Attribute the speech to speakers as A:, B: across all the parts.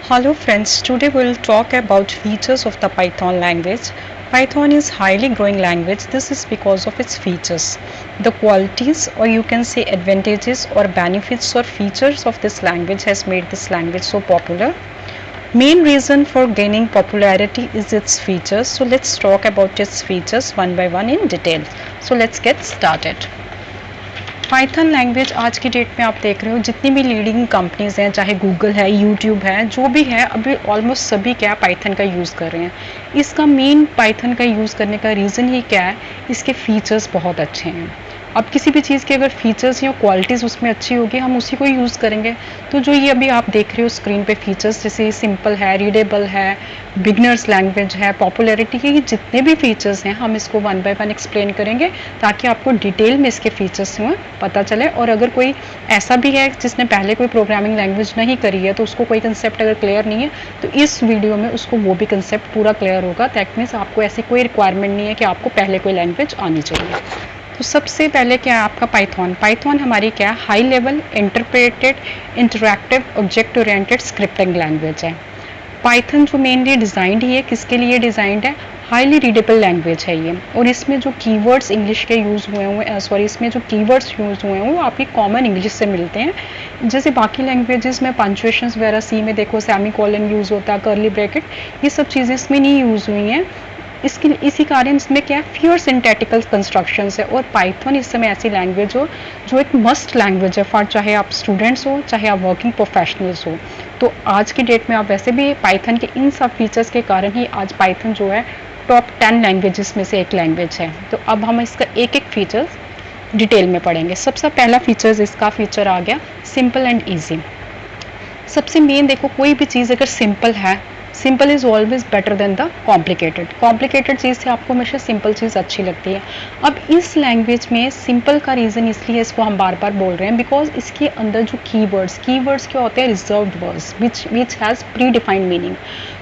A: Hello friends, today we will talk about features of the Python language. Python is highly growing language. This is because of its features. The qualities or you can say advantages or benefits or features of this language has made this language so popular. Main reason for gaining popularity is its features. So let's talk about its features one by one in detail. So let's get started. Python language आज की date में आप देख रहे हो जितनी भी leading companies हैं, चाहे गूगल है, यूट्यूब है, जो भी है, अभी ऑलमोस्ट सभी क्या पाइथन का यूज़ कर रहे हैं। इसका मेन पाइथन का यूज़ करने का रीज़न ही क्या है, इसके फीचर्स बहुत अच्छे हैं। अब किसी भी चीज़ की अगर फीचर्स या क्वालिटीज़ उसमें अच्छी होगी, हम उसी को यूज़ करेंगे। तो जो ये अभी आप देख रहे हो स्क्रीन पे फीचर्स, जैसे सिंपल है, रीडेबल है, बिगनर्स लैंग्वेज है, पॉपुलैरिटी के, ये जितने भी फीचर्स हैं हम इसको वन बाय वन एक्सप्लेन करेंगे ताकि आपको डिटेल में इसके फीचर्स में पता चले। और अगर कोई ऐसा भी है जिसने पहले कोई प्रोग्रामिंग लैंग्वेज नहीं करी है, तो उसको कोई कंसेप्ट अगर क्लियर नहीं है, तो इस वीडियो में उसको वो भी कंसेप्ट पूरा क्लियर होगा। दैट मीन्स आपको ऐसी कोई रिक्वायरमेंट नहीं है कि आपको पहले कोई लैंग्वेज आनी चाहिए। तो सबसे पहले क्या है आपका पाइथन हमारी क्या है, high level interpreted interactive object oriented scripting language है। पाइथन जो मेनली डिज़ाइंड ही है, किसके लिए डिज़ाइंड है, हाईली रीडेबल लैंग्वेज है ये। और इसमें जो कीवर्ड्स इंग्लिश के यूज़ हुए हुए इसमें जो कीवर्ड्स यूज़ हुए हैं वो आपकी कॉमन इंग्लिश से मिलते हैं। जैसे बाकी लैंग्वेजेस में पंक्चुएशंस वगैरह, सी में देखो सेमी कॉलन यूज़ होता है, कर्ली ब्रैकेट, ये सब चीज़ें इसमें नहीं यूज़ हुई हैं। इसी कारण इसमें क्या है, फ्यूअर सिंथेटिकल कंस्ट्रक्शंस है। और पाइथन इस समय ऐसी लैंग्वेज हो जो एक मस्ट लैंग्वेज है फॉर, चाहे आप स्टूडेंट्स हो चाहे आप वर्किंग प्रोफेशनल्स हो। तो आज की डेट में आप वैसे भी पाइथन के इन सब फीचर्स के कारण ही आज पाइथन जो है टॉप 10 लैंग्वेजेस में से एक लैंग्वेज है। तो अब हम इसका एक एक फीचर डिटेल में पढ़ेंगे। सबसे पहला फीचर्स इसका फीचर आ गया सिंपल एंड ईजी। सबसे मेन देखो, कोई भी चीज़ अगर सिंपल है, simple is always better than the complicated चीज़ से आपको हमेशा सिंपल चीज़ अच्छी लगती है। अब इस लैंग्वेज में सिंपल का रीज़न इसलिए इसको हम बार बार बोल रहे हैं बिकॉज इसके अंदर जो कीवर्ड्स क्या होते हैं, reserved words which has pre defined meaning.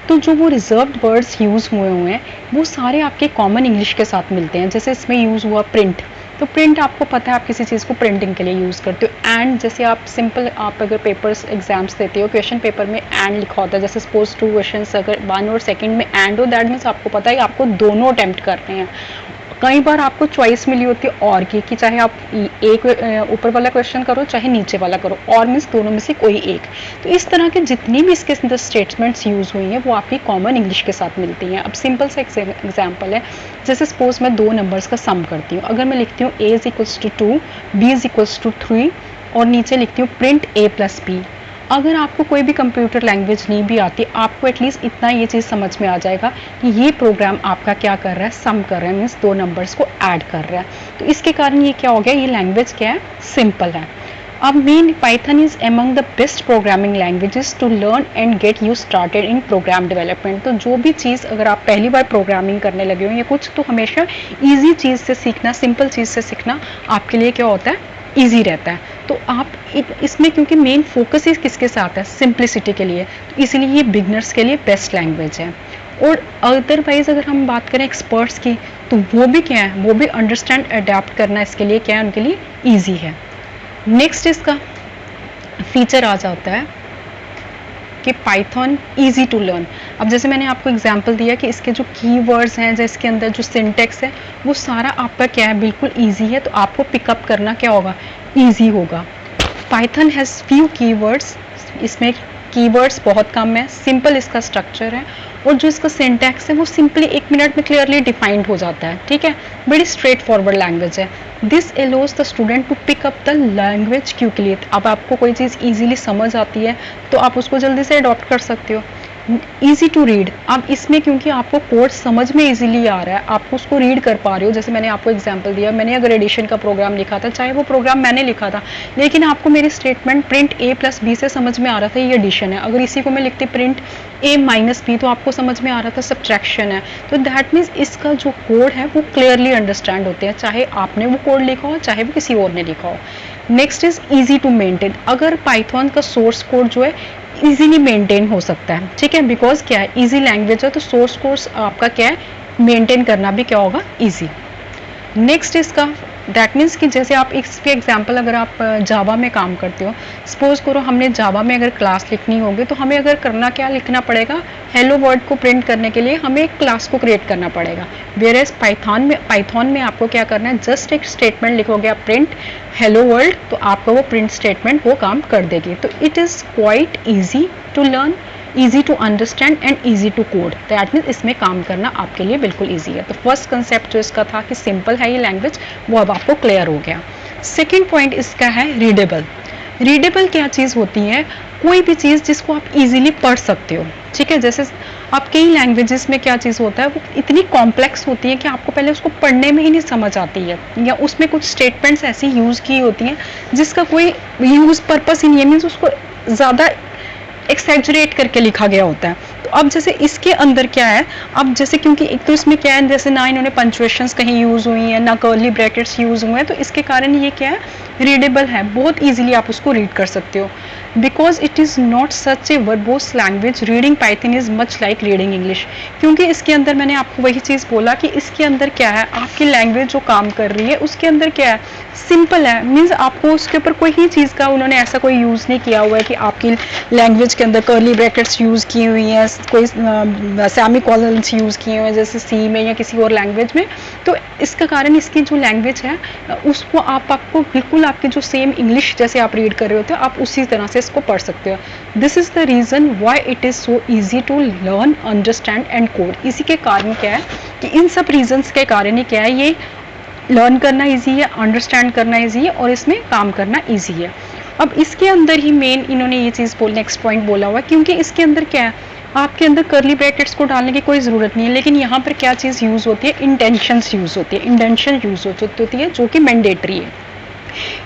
A: तो जो वो रिजर्व्ड वर्ड्स यूज़ हुए हैं वो सारे आपके कॉमन इंग्लिश के साथ मिलते हैं। जैसे इसमें यूज़ हुआ प्रिंट, तो प्रिंट आपको पता है आप किसी चीज़ को प्रिंटिंग के लिए यूज़ करते हो। एंड जैसे आप सिंपल, आप अगर पेपर्स एग्जाम्स देते हो, क्वेश्चन पेपर में एंड लिखा होता है, जैसे सपोज 2 क्वेश्चन अगर 1 और सेकंड में एंड हो, दैट मीन्स आपको पता है आपको दोनों अटेम्प्ट करने हैं। कई बार आपको चॉइस मिली होती है और की, कि चाहे आप एक ऊपर वाला क्वेश्चन करो चाहे नीचे वाला करो, और मीन्स दोनों में से कोई एक। तो इस तरह के जितनी भी इसके अंदर स्टेटमेंट्स यूज़ हुई हैं वो आपकी कॉमन इंग्लिश के साथ मिलती हैं। अब सिंपल सा एग्जाम्पल है, जैसे सपोज मैं 2 नंबर्स का सम करती हूँ। अगर मैं लिखती हूँ a is equals to 2, b is equals to 3 और नीचे लिखती हूँ प्रिंट a प्लस b। अगर आपको कोई भी कंप्यूटर लैंग्वेज नहीं भी आती, आपको एटलीस्ट इतना ये चीज़ समझ में आ जाएगा कि ये प्रोग्राम आपका क्या कर रहा है, सम कर रहा है, मीन्स 2 नंबर्स को ऐड कर रहा है। तो इसके कारण ये क्या हो गया, ये लैंग्वेज क्या है, सिंपल है। अब main Python is among the best programming languages to learn and get you started in program development. तो जो भी चीज़ अगर आप पहली बार प्रोग्रामिंग करने लगे हो या कुछ, तो हमेशा ईजी चीज़ से सीखना, सिंपल चीज़ से सीखना आपके लिए क्या होता है, ईजी रहता है। तो आप इसमें क्योंकि मेन फोकस ही किसके साथ है, सिंप्लिसिटी के लिए, तो इसलिए ये बिगनर्स के लिए बेस्ट लैंग्वेज है। और अदरवाइज अगर हम बात करें एक्सपर्ट्स की, तो वो भी क्या है, वो भी अंडरस्टैंड अडेप्ट करना इसके लिए क्या है, उनके लिए ईजी है। नेक्स्ट इसका फीचर आ जाता है कि पाइथन ईजी टू लर्न। अब जैसे मैंने आपको एग्जांपल दिया कि इसके जो कीवर्ड्स हैं, जैसे इसके अंदर जो सिंटेक्स है, वो सारा आपका क्या है, बिल्कुल ईजी है। तो आपको पिकअप करना क्या होगा, ईजी होगा। पाइथन हैज़ फ्यू कीवर्ड्स, इसमें कीवर्ड्स बहुत कम है, सिंपल इसका स्ट्रक्चर है, और जो इसका सिंटैक्स है वो सिंपली 1 मिनट में क्लियरली डिफाइंड हो जाता है। ठीक है, बड़ी स्ट्रेट फॉरवर्ड लैंग्वेज है। This allows the student to pick up the language quickly. अब आपको कोई चीज़ ईजिली समझ आती है तो आप उसको जल्दी से अडॉप्ट कर सकते हो। ईजी टू रीड, अब इसमें क्योंकि आपको कोड समझ में इजीली आ रहा है, आप उसको रीड कर पा रहे हो। जैसे मैंने आपको एग्जांपल दिया, मैंने अगर एडिशन का प्रोग्राम लिखा था, चाहे वो प्रोग्राम मैंने लिखा था, लेकिन आपको मेरी statement print a plus B से समझ में आ रहा था ये एडिशन है। अगर इसी को मैं लिखती प्रिंट a माइनस बी, तो आपको समझ में आ रहा था सब्ट्रैक्शन है। तो दैट मीन्स इसका जो कोड है वो क्लियरली अंडरस्टैंड होते हैं, चाहे आपने वो कोड लिखा हो चाहे वो किसी और ने लिखा हो। Next is easy to maintain. अगर पाइथन का सोर्स कोड जो है इजीली मेंटेन हो सकता है, ठीक है, बिकॉज क्या है, इजी लैंग्वेज है, तो सोर्स कोड आपका क्या है, मेंटेन करना भी क्या होगा, इजी। नेक्स्ट इसका दैट मीन्स कि जैसे आप इसके एग्जांपल अगर आप जावा में काम करते हो, सपोज करो हमने जावा में अगर क्लास लिखनी होगी तो हमें अगर करना क्या लिखना पड़ेगा, हेलो वर्ल्ड को प्रिंट करने के लिए हमें एक क्लास को क्रिएट करना पड़ेगा। वेयरएज पाइथन में आपको क्या करना है, जस्ट एक स्टेटमेंट लिखोगे आप प्रिंट हेलो वर्ल्ड, तो आपका वो प्रिंट स्टेटमेंट वो काम कर देगी। तो it is quite easy to learn, easy to understand and easy to code. That means इसमें काम करना आपके लिए बिल्कुल ईजी है। तो फर्स्ट कंसेप्ट जो इसका था कि सिंपल है ये लैंग्वेज, वो अब आपको क्लियर हो गया। सेकेंड पॉइंट इसका है रीडेबल। रीडेबल क्या चीज़ होती है, कोई भी चीज़ जिसको आप इजीली पढ़ सकते हो, ठीक है। जैसे आप कई लैंग्वेजेस में क्या चीज़ होता है, वो इतनी कॉम्प्लेक्स होती है कि आपको पहले उसको पढ़ने में ही नहीं समझ आती है, या उसमें कुछ स्टेटमेंट्स ऐसी यूज़ की होती हैं जिसका कोई यूज़ पर्पस ही नहीं है, मीन्स उसको ज़्यादा एक्सेजरेट करके लिखा गया होता है। तो अब जैसे इसके अंदर क्या है, अब जैसे क्योंकि एक तो इसमें क्या है, जैसे ना इन्होंने पंक्चुएशंस कहीं यूज़ हुई हैं, ना कर्ली ब्रैकेट्स यूज़ हुए हैं, तो इसके कारण ये क्या है, रीडेबल है, बहुत ईजिली आप उसको रीड कर सकते हो। Because it is not such A verbose language, reading Python is much like reading English. क्योंकि इसके अंदर मैंने आपको वही चीज़ बोला कि इसके अंदर क्या है, आपकी लैंग्वेज जो काम कर रही है उसके अंदर क्या है, सिंपल है। मीन्स आपको उसके ऊपर कोई ही चीज़ का उन्होंने ऐसा कोई यूज़ नहीं किया हुआ है कि आपकी लैंग्वेज के अंदर कर्ली ब्रैकेट्स यूज़ की हुई हैं, कोई सेमी कॉलन्स यूज़ किए हुए हैं जैसे सी में या किसी और लैंग्वेज में। तो इसका कारण इसकी जो लैंग्वेज है उसको आपको बिल्कुल आपके जो सेम इंग्लिश जैसे आप रीड कर रहे होते हो, आप उसी तरह से इसको पढ़ सकते हो। This is the reason why it is so easy to learn, understand and code. इसी के कारण क्या है कि इन सब रीजंस के कारण ही क्या है, ये लर्न करना इजी है, अंडरस्टैंड करना इजी है और इसमें काम करना इजी है। अब इसके अंदर ही मेन इन्होंने ये चीज़ नेक्स्ट पॉइंट बोला हुआ है, क्योंकि इसके अंदर क्या है, आपके अंदर कर्ली ब्रैकेट्स को डालने की कोई ज़रूरत नहीं है, लेकिन यहाँ पर क्या चीज़ यूज़ होती है, इंटेंशंस यूज़ होती है, इंडेंशन यूज़ होती है जो कि मैंडेटरी है।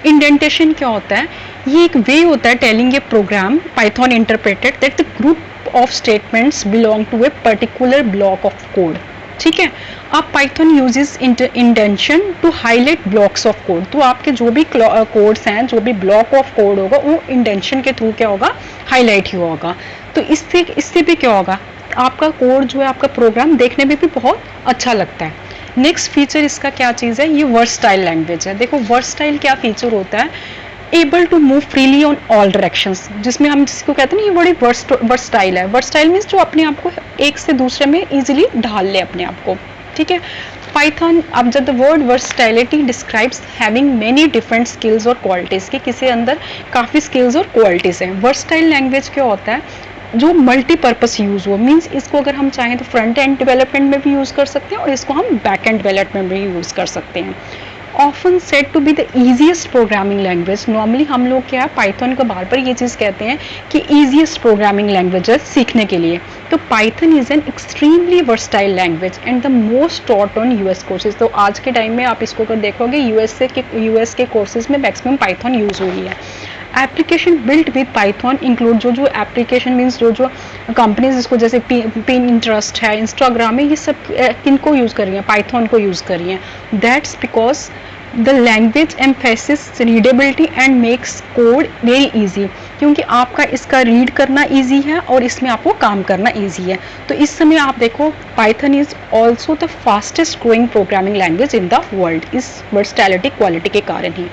A: इंडेंटेशन क्या होता है, ये एक वे होता है telling a program Python interpreted that the group of statements belong to a particular block of code, ठीक है। अब Python uses indentation to highlight blocks of code, तो आपके जो भी कोड्स हैं, जो भी ब्लॉक ऑफ कोड होगा वो इंडेंशन के थ्रू क्या होगा, हाईलाइट ही होगा। तो इससे भी क्या होगा, आपका कोड जो है, आपका प्रोग्राम देखने में भी बहुत अच्छा लगता है। नेक्स्ट फीचर इसका क्या चीज़ है, ये वर्सटाइल लैंग्वेज है। देखो वर्सटाइल क्या फीचर होता है, able to move freely on all directions, जिसमें हम जिसको कहते हैं ना, ये बड़ी वर्सटाइल है। वर्सटाइल मीन्स जो अपने आप को एक से दूसरे में इजीली ढाल ले अपने आप को, ठीक है। पाइथन, अब जब the word versatility describes having many different skills और क्वालिटीज़, के किसी अंदर काफ़ी स्किल्स और क्वालिटीज़ हैं। वर्सटाइल लैंग्वेज क्या होता है, जो मल्टीपर्पस यूज़ हो, मीन्स इसको अगर हम चाहें तो फ्रंट एंड डेवलपमेंट में भी यूज़ कर सकते हैं और इसको हम बैक एंड डेवलपमेंट में भी यूज़ कर सकते हैं। Often said to be the easiest programming language, normally हम लोग क्या है पाइथन को बार बार ये चीज़ कहते हैं कि ईजीएस्ट प्रोग्रामिंग लैंग्वेज है सीखने के लिए। तो Python is an extremely versatile language and the most taught on US courses. तो आज के टाइम में आप इसको अगर देखोगे यूएस के कोर्सेज में मैक्सिमम पाइथन यूज़ हो रही है। Application built with Python include, जो एप्लीकेशन मीन्स जो कंपनीज इसको जैसे पिनिंटरेस्ट है, इंस्टाग्राम है, ये सब किनको यूज़ कर रही हैं, पाइथन को यूज़ कर रही हैं। That's because the language emphasis readability and makes code very easy, क्योंकि आपका इसका रीड करना ईजी है और इसमें आपको काम करना ईजी है। तो इस समय आप देखो Python is also the fastest growing programming language in the world, इस वर्सटैलिटी क्वालिटी के कारण ही।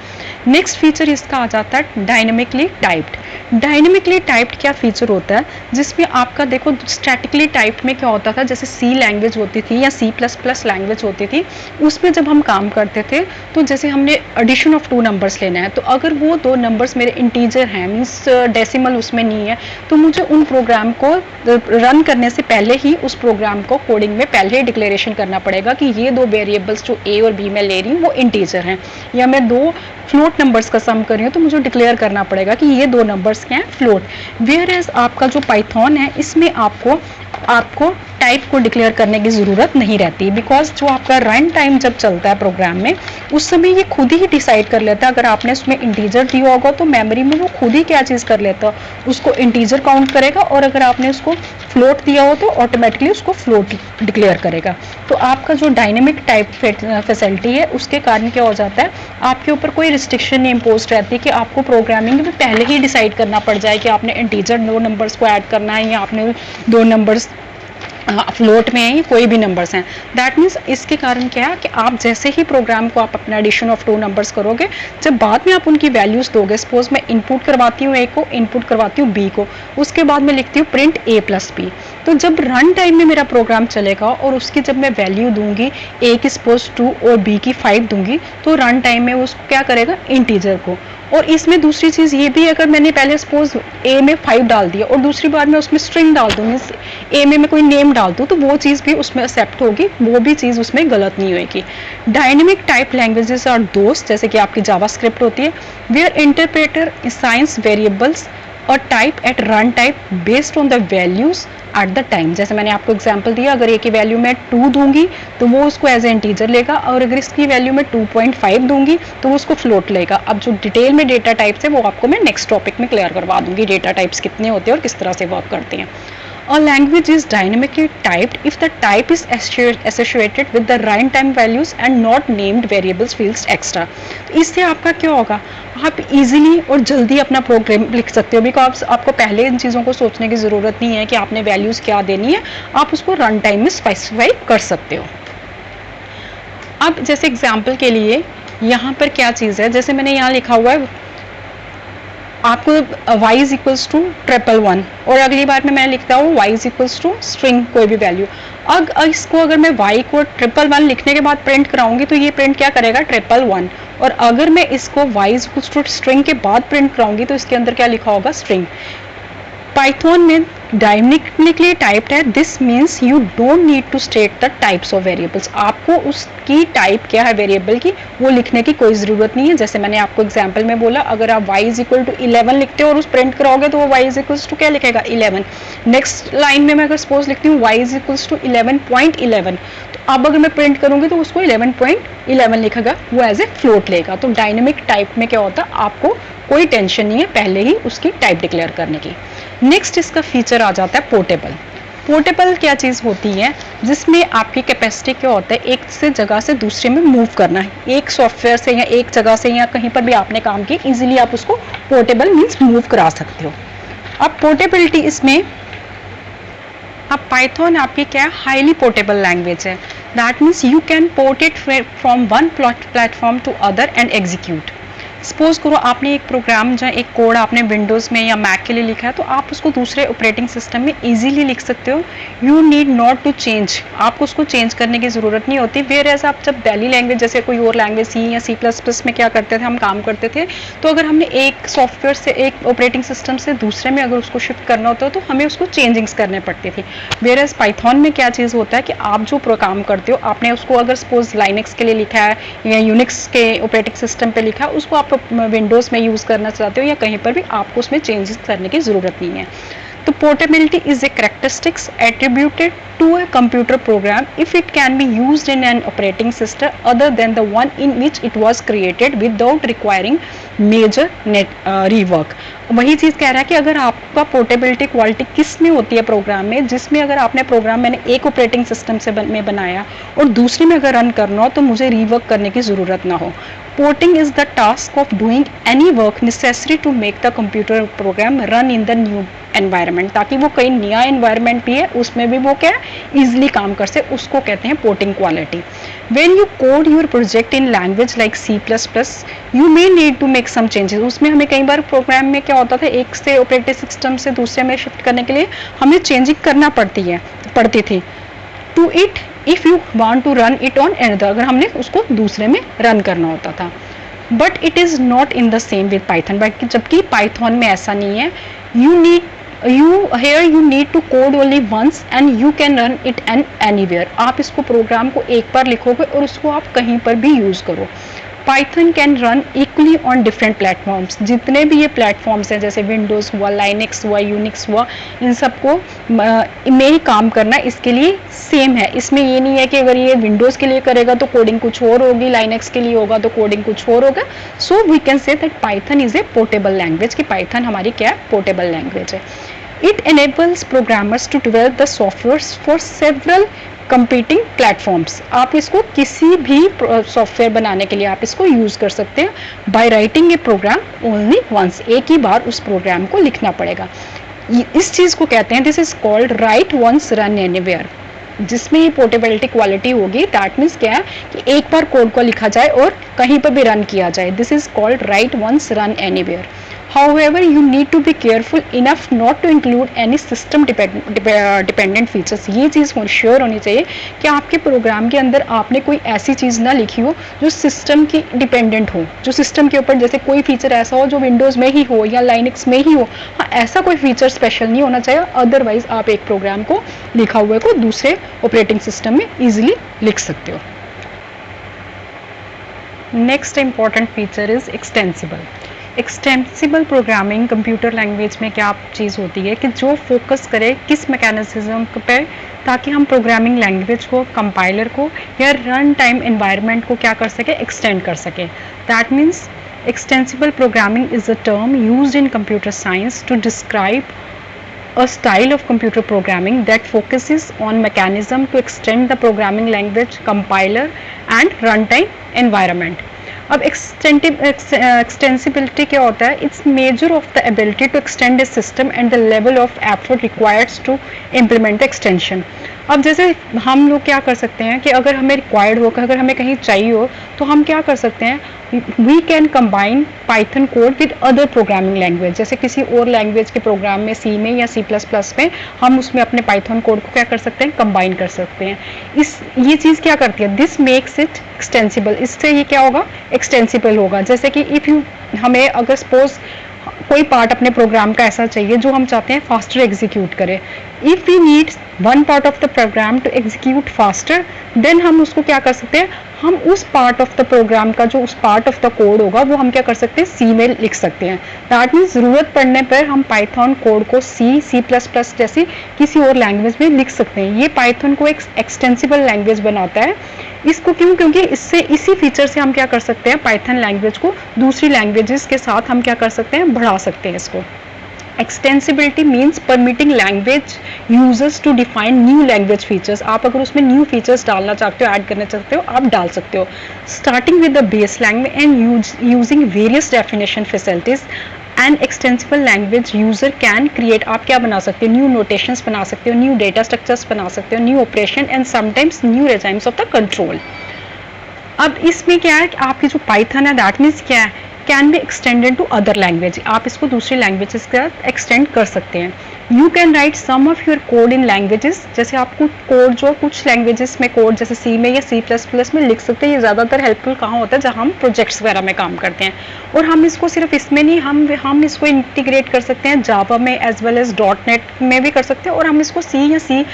A: नेक्स्ट फीचर इसका आ जाता है डायनेमिकली टाइप्ड। डायनेमिकली टाइप्ड क्या फीचर होता है, जिसमें आपका देखो स्टैटिकली टाइप्ड में क्या होता था, जैसे सी लैंग्वेज होती थी या C++ लैंग्वेज होती थी, उसमें जब हम काम करते थे तो जैसे हमने एडिशन ऑफ 2 नंबर्स लेना है, तो अगर वो 2 नंबर्स मेरे इंटीजर हैं, मीन्स डेसिमल उसमें नहीं है, तो मुझे उन प्रोग्राम को रन करने से पहले ही उस प्रोग्राम को कोडिंग में पहले ही डिक्लेरेशन करना पड़ेगा कि ये 2 वेरिएबल्स जो A और B में ले रही हूँ वो इंटीजर हैं, या मैं 2 फ्लोट नंबर्स का सम कर रही हूँ तो मुझे डिक्लेयर करना पड़ेगा कि ये 2 नंबर्स क्या हैं, फ्लोट। वेयर एज आपका जो पाइथन है इसमें आपको टाइप को डिक्लेयर करने की ज़रूरत नहीं रहती, बिकॉज जो आपका रन टाइम जब चलता है प्रोग्राम में उस समय ये खुद ही डिसाइड कर लेता है। अगर आपने उसमें इंटीजर दिया होगा तो मेमोरी में वो खुद ही क्या चीज़ कर लेता है, उसको इंटीजर काउंट करेगा, और अगर आपने उसको फ्लोट दिया हो तो ऑटोमेटिकली उसको फ्लोट डिक्लेयर करेगा। तो आपका जो डायनेमिक टाइप फैसिलिटी है उसके कारण क्या हो जाता है, आपके ऊपर कोई रिस्ट्रिक्शन नहीं इम्पोज रहती कि आपको प्रोग्रामिंग में पहले ही डिसाइड करना पड़ जाए कि आपने इंटीजर 2 नंबर्स को ऐड करना है या आपने 2 नंबर्स फ्लोट में है, कोई भी नंबर्स हैं। दैट मीन्स इसके कारण क्या है कि आप जैसे ही प्रोग्राम को आप अपना एडिशन ऑफ टू नंबर्स करोगे, जब बाद में आप उनकी वैल्यूज दोगे, सपोज मैं इनपुट करवाती हूँ ए को, इनपुट करवाती हूँ बी को, उसके बाद मैं लिखती हूँ प्रिंट ए प्लस बी। तो जब रन टाइम में मेरा प्रोग्राम चलेगा और उसकी जब मैं वैल्यू दूंगी, ए की सपोज 2 और बी की 5 दूंगी, तो रन टाइम में उसको क्या करेगा, इंटीजर को। और इसमें दूसरी चीज़ ये भी, अगर मैंने पहले सपोज ए में 5 डाल दिया और दूसरी बार मैं उसमें स्ट्रिंग डाल दूँ, मीन्स ए में मैं कोई नेम डाल दूँ, तो वो चीज़ भी उसमें एक्सेप्ट होगी, वो भी चीज़ उसमें गलत नहीं होगी। डायनेमिक टाइप लैंग्वेजेस आर दोस्त, जैसे कि आपकी जावास्क्रिप्ट होती है, वेयर इंटरप्रेटर असाइंस वेरिएबल्स और type at run type based on the values at the time. जैसे मैंने आपको एग्जांपल दिया, अगर ए की वैल्यू मैं 2 दूंगी तो वो उसको एज ए इंटीजर लेगा, और अगर इसकी वैल्यू मैं 2.5 दूंगी तो वो उसको फ्लोट लेगा। अब जो डिटेल में डेटा टाइप्स है वो आपको मैं नेक्स्ट टॉपिक में क्लियर करवा दूंगी, डेटा टाइप्स कितने होते हैं और किस तरह से वर्क करते हैं। A language is dynamically typed if the type is associated with the runtime values and not named variables fields extra। तो इससे आपका क्या होगा, आप इजीली और जल्दी अपना प्रोग्राम लिख सकते हो, बिकॉज आपको पहले इन चीज़ों को सोचने की ज़रूरत नहीं है कि आपने वैल्यूज़ क्या देनी है, आप उसको रन टाइम में स्पेसिफाई कर सकते हो। अब जैसे एग्जाम्पल के लिए यहाँ पर क्या चीज़ है, जैसे मैंने यहाँ लिखा हुआ है आपको y इज इक्वल्स टू 111 और अगली बार में मैं लिखता हूँ y is equals to string कोई भी वैल्यू। इसको अगर मैं y को 111 लिखने के बाद प्रिंट कराऊंगी तो ये प्रिंट क्या करेगा, 111। और अगर मैं इसको y is equals to string के बाद प्रिंट कराऊंगी तो इसके अंदर क्या लिखा होगा, स्ट्रिंग। पाइथन में डायनेमिकली टाइप्ड है, this means you don't need to state the types of variables. आपको उसकी टाइप क्या है वेरिएबल की वो लिखने की कोई ज़रूरत नहीं है। जैसे मैंने आपको एग्जांपल में बोला, अगर आप y इज इक्वल टू 11 लिखते हो और उस प्रिंट कराओगे तो वो y इज इक्वल टू क्या लिखेगा, 11। नेक्स्ट लाइन में मैं अगर सपोज लिखती हूँ y इज इक्वल टू 11.11, तो अब अगर मैं प्रिंट करूँगी तो उसको 11.11 लिखेगा, वो एज ए फ्लोट लेगा। तो डायनेमिक टाइप में क्या होता है, आपको कोई टेंशन नहीं है पहले ही उसकी टाइप डिक्लेयर करने की। नेक्स्ट इसका फीचर आ जाता है पोर्टेबल। पोर्टेबल क्या चीज़ होती है, जिसमें आपकी कैपेसिटी क्या होता है, एक से जगह से दूसरे में मूव करना है, एक सॉफ्टवेयर से या एक जगह से या कहीं पर भी आपने काम किया, इजीली आप उसको पोर्टेबल मीन्स मूव करा सकते हो। अब पोर्टेबिलिटी इसमें, अब पाइथन आपकी क्या है, हाईली पोर्टेबल लैंग्वेज है। That means you can port it from one platform to other and execute. Suppose करो आपने एक प्रोग्राम या एक कोड आपने विंडोज़ में या मैक के लिए लिखा है, तो आप उसको दूसरे ऑपरेटिंग सिस्टम में इजीली लिख सकते हो। You need not to change, आपको उसको चेंज करने की ज़रूरत नहीं होती। वेयर एज आप जब डेली लैंग्वेज जैसे कोई और लैंग्वेज सी या C++ में क्या करते थे, हम काम करते थे, तो अगर हमने एक सॉफ्टवेयर से एक ऑपरेटिंग सिस्टम से दूसरे में अगर उसको शिफ्ट करना होता है तो हमें उसको चेंजिंग्स करने पड़ती थी। वेयर एज पाइथन में क्या चीज़ होता है कि आप जो काम करते हो, आपने उसको अगर सपोज लाइनक्स के लिए लिखा है या यूनिक्स के ऑपरेटिंग सिस्टम पे लिखा है, उसको आप विंडोज़ में यूज़ करना चाहते हो या कहीं पर भी, आपको उसमें चेंजेस करने की ज़रूरत नहीं है। तो portability is a characteristics attributed to a computer program if it can be used in an operating system other than the one in which it was created without requiring major rework. वही चीज़ कह रहा है कि अगर आपका portability quality किस में होती है प्रोग्राम में, जिसमें अगर आपने प्रोग्राम मैंने एक ऑपरेटिंग सिस्टम से में बनाया और दूसरे में अगर रन करना हो तो मुझे रीवर्क करने की ज़रूरत ना हो। Porting is the task of doing any work necessary to make the computer program run in the new environment, ताकि वो कहीं नया environment भी है उसमें भी वो क्या है easily काम कर सके, उसको कहते हैं porting quality। When you code your project in language like C++, you may need to make some changes। उसमें हमें कई बार प्रोग्राम में क्या होता था, एक से ऑपरेटिंग सिस्टम से दूसरे में शिफ्ट करने के लिए हमें चेंजिंग करना पड़ती थी to it if you want to run it on another, अगर हमने उसको दूसरे में रन करना होता था। But it is not in the same with Python, but जबकि पाइथन में ऐसा नहीं है। You need to code only once and you can run it and anywhere. आप इसको प्रोग्राम को एक बार लिखोगे और उसको आप कहीं पर भी यूज़ करो। Python can run equally on different platforms, जितने भी ये प्लेटफॉर्म्स हैं जैसे विंडोज़ हुआ, लाइनक्स हुआ, यूनिक्स हुआ, इन सबको में ही काम करना इसके लिए सेम है। इसमें ये नहीं है कि अगर ये विंडोज़ के लिए करेगा तो कोडिंग कुछ और होगी, लाइनक्स के लिए होगा तो कोडिंग कुछ और होगा। So we can say that Python is a portable language, कि पाइथन हमारी क्या है, पोर्टेबल लैंग्वेज है। It enables programmers to develop the software for several competing platforms। आप इसको किसी भी सॉफ्टवेयर बनाने के लिए आप इसको यूज़ कर सकते हैं। By writing a program only once, एक ही बार उस प्रोग्राम को लिखना पड़ेगा। इस चीज़ को कहते हैं, this is called write once run anywhere. जिसमें ये पोर्टेबिलिटी क्वालिटी होगी, दैट मीन्स क्या है कि एक बार कोड को लिखा जाए और कहीं पर भी रन किया जाए। This is called write once run anywhere. However, you need to be careful enough not to include any system dependent features। ये चीज़ श्योर होनी चाहिए कि आपके प्रोग्राम के अंदर आपने कोई ऐसी चीज़ ना लिखी हो जो सिस्टम की डिपेंडेंट हो, जो सिस्टम के ऊपर जैसे कोई फीचर ऐसा हो जो विंडोज़ में ही हो या लाइनक्स में ही हो। हाँ, ऐसा कोई फीचर स्पेशल नहीं होना चाहिए, अदरवाइज आप एक प्रोग्राम को लिखा हुए को दूसरे ऑपरेटिंग सिस्टम में ईजिली लिख सकते हो। Next important feature is extensible. Extensible programming computer language में क्या चीज़ होती है कि जो फोकस करे किस मैकेनिज्म पे, ताकि हम प्रोग्रामिंग लैंग्वेज को, कंपाइलर को या रन टाइम एनवायरनमेंट को क्या कर सके, एक्सटेंड कर सके। That means extensible programming is a term used in computer science to describe a style of computer programming that focuses on mechanism to extend the programming language, compiler and runtime environment। अब extensibility क्या होता है? It's measure of the ability to extend a system and the level of effort required to implement the extension. अब जैसे हम लोग क्या कर सकते हैं कि अगर हमें रिक्वायर्ड हो, अगर हमें कहीं चाहिए हो, तो हम क्या कर सकते हैं, we can combine Python code with other programming language. जैसे किसी और लैंग्वेज के प्रोग्राम में, सी में या C++ में, हम उसमें अपने पाइथन कोड को क्या कर सकते हैं, कंबाइन कर सकते हैं। ये चीज़ क्या करती है, दिस मेक्स इट एक्सटेंसिबल। इससे ये क्या होगा, एक्सटेंसिबल होगा। जैसे कि इफ़ यू, हमें अगर सपोज कोई पार्ट अपने प्रोग्राम का ऐसा चाहिए जो हम चाहते हैं फास्टर एग्जीक्यूट करें, if we need one part of the program to execute faster, then हम उसको क्या कर सकते हैं, हम उस पार्ट ऑफ द प्रोग्राम का जो उस पार्ट ऑफ द कोड होगा वो हम क्या कर सकते हैं, सी में लिख सकते हैं। दैट मीन्स ज़रूरत पड़ने पर हम पाइथन कोड को C++ जैसी किसी और लैंग्वेज में लिख सकते हैं। ये पाइथन को एक एक्सटेंसिबल लैंग्वेज बनाता है। इसको क्यों? क्योंकि इससे, इसी फीचर से हम क्या कर सकते हैं, पाइथन लैंग्वेज को दूसरी लैंग्वेजेस के साथ हम क्या कर सकते हैं, बढ़ा सकते हैं इसको। Extensibility means permitting language users to define new language features. आप अगर उसमें न्यू फीचर्स डालना चाहते हो, ऐड करना चाहते हो, आप डाल सकते हो। Starting with the base language and using various definition facilities and extensible language user can create, आप क्या बना सकते हो, न्यू नोटेशंस बना सकते हो, न्यू डेटा स्ट्रक्चर्स बना सकते हो, new operation and sometimes new regimes of the control. अब इसमें क्या है कि आपकी जो पाइथन है, दैट मीन्स क्या है, can be extended to other language. आप इसको दूसरी लैंग्वेजेस के साथ एक्सटेंड कर सकते हैं। You can write some of your code in languages. जैसे आप कुछ कोड जो कुछ लैंग्वेजेस में कोड जैसे सी में या C++ में लिख सकते हैं। ये ज़्यादातर हेल्पफुल कहाँ होता है, जहाँ हम प्रोजेक्ट्स वगैरह में काम करते हैं। और हम इसको सिर्फ इसमें नहीं, हम इसको इंटीग्रेट कर सकते हैं जावा में एज वेल एज .NET में भी कर सकते हैं। और हम इसको C या C++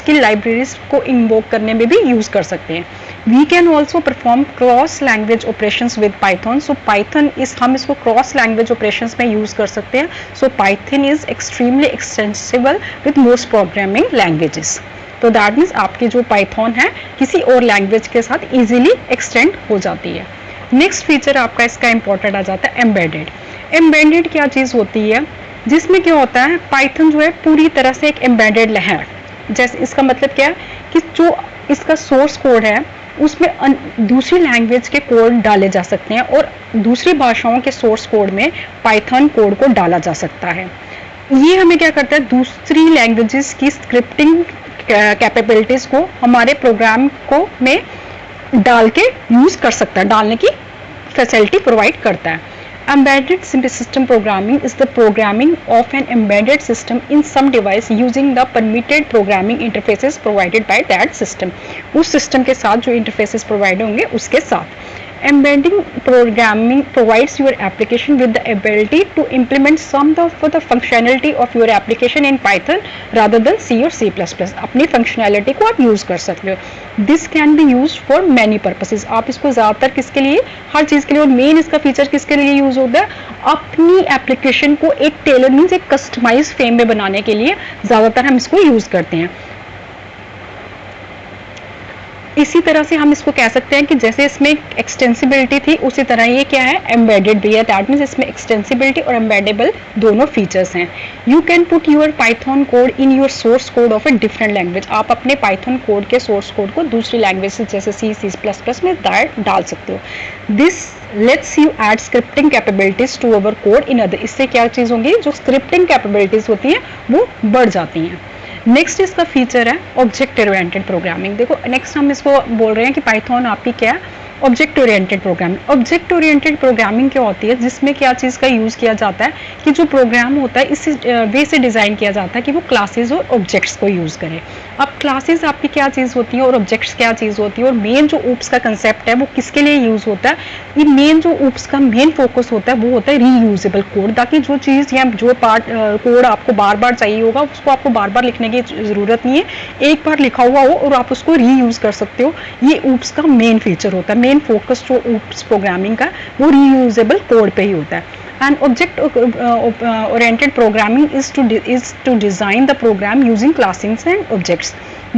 A: की लाइब्रेरीज को इन्वोक करने में भी यूज़ कर सकते हैं। We can also perform cross language operations with Python। So Python is, हम इसको cross language operations में use कर सकते हैं। So Python is extremely extensible with most programming languages। तो that means आपकी जो Python है किसी और language के साथ easily extend हो जाती है। Next feature आपका इसका important आ जाता है embedded। Embedded क्या चीज़ होती है, जिसमें क्या होता है, Python जो है पूरी तरह से एक embedded है। जैसे इसका मतलब क्या है कि जो इसका सोर्स कोड है उसमें दूसरी लैंग्वेज के कोड डाले जा सकते हैं और दूसरी भाषाओं के सोर्स कोड में पाइथन कोड को डाला जा सकता है। ये हमें क्या करता है, दूसरी लैंग्वेजेस की स्क्रिप्टिंग कैपेबिलिटीज़ को हमारे प्रोग्राम को में डाल के यूज़ कर सकता है, डालने की फैसिलिटी प्रोवाइड करता है। Embedded system programming is the programming of an embedded system in some device using the permitted programming interfaces provided by that system। उस सिस्टम के साथ जो इंटरफेसेस प्रोवाइड होंगे उसके साथ। Embedding programming provides your application with the ability to implement some of the functionality of your application in Python rather than C or C++। अपनी functionality को आप यूज़ कर सकते हो। This can be use for many purposes. आप इसको ज़्यादातर किसके लिए, हर चीज़ के लिए। और मेन इसका फीचर किसके लिए यूज़ होता है, अपनी एप्लीकेशन को एक टेलर मीन्स एक कस्टमाइज फ्रेम में बनाने के लिए ज़्यादातर हम इसको यूज़ करते हैं। इसी तरह से हम इसको कह सकते हैं कि जैसे इसमें एक्सटेंसिबिलिटी थी उसी तरह ये क्या है, एम्बेडेड भी है। दैट मीन्स इसमें एक्सटेंसिबिलिटी और एम्बेडेबल दोनों फीचर्स हैं। You can put your Python code in your source code of a different language. आप अपने पाइथन कोड के सोर्स कोड को दूसरी लैंग्वेज से जैसे C++ में डाल सकते हो। This lets you add scripting capabilities to our code in other. इससे क्या चीज़ होंगी, जो स्क्रिप्टिंग कैपेबिलिटीज होती है वो बढ़ जाती हैं। नेक्स्ट इसका फीचर है ऑब्जेक्ट ओरिएंटेड प्रोग्रामिंग। देखो नेक्स्ट हम इसको बोल रहे हैं कि पाइथन आपकी क्या है, object oriented programming. Object oriented programming क्या होती है, जिसमें क्या चीज़ का यूज़ किया जाता है कि जो प्रोग्राम होता है इस वे से डिज़ाइन किया जाता है कि वो क्लासेस और ऑब्जेक्ट्स को यूज़ करे। अब क्लासेस आपकी क्या चीज़ होती है और ऑब्जेक्ट्स क्या चीज़ होती है, और मेन जो ऊप्स का कंसेप्ट है वो किसके लिए यूज़ होता है। ये मेन जो ऊप्स का मेन फोकस होता है वो होता है रीयूजेबल कोड, ताकि जो चीज़ या जो पार्ट कोड आपको बार बार चाहिए होगा उसको आपको बार बार लिखने की ज़रूरत नहीं है, एक बार लिखा हुआ हो और आप उसको रीयूज़ कर सकते हो। ये ऊप्स का मेन फीचर होता है। मेन फोकस जो ऊप्स प्रोग्रामिंग का वो रीयूजेबल कोड पे ही होता है। And object oriented programming is to design the program using classes and objects.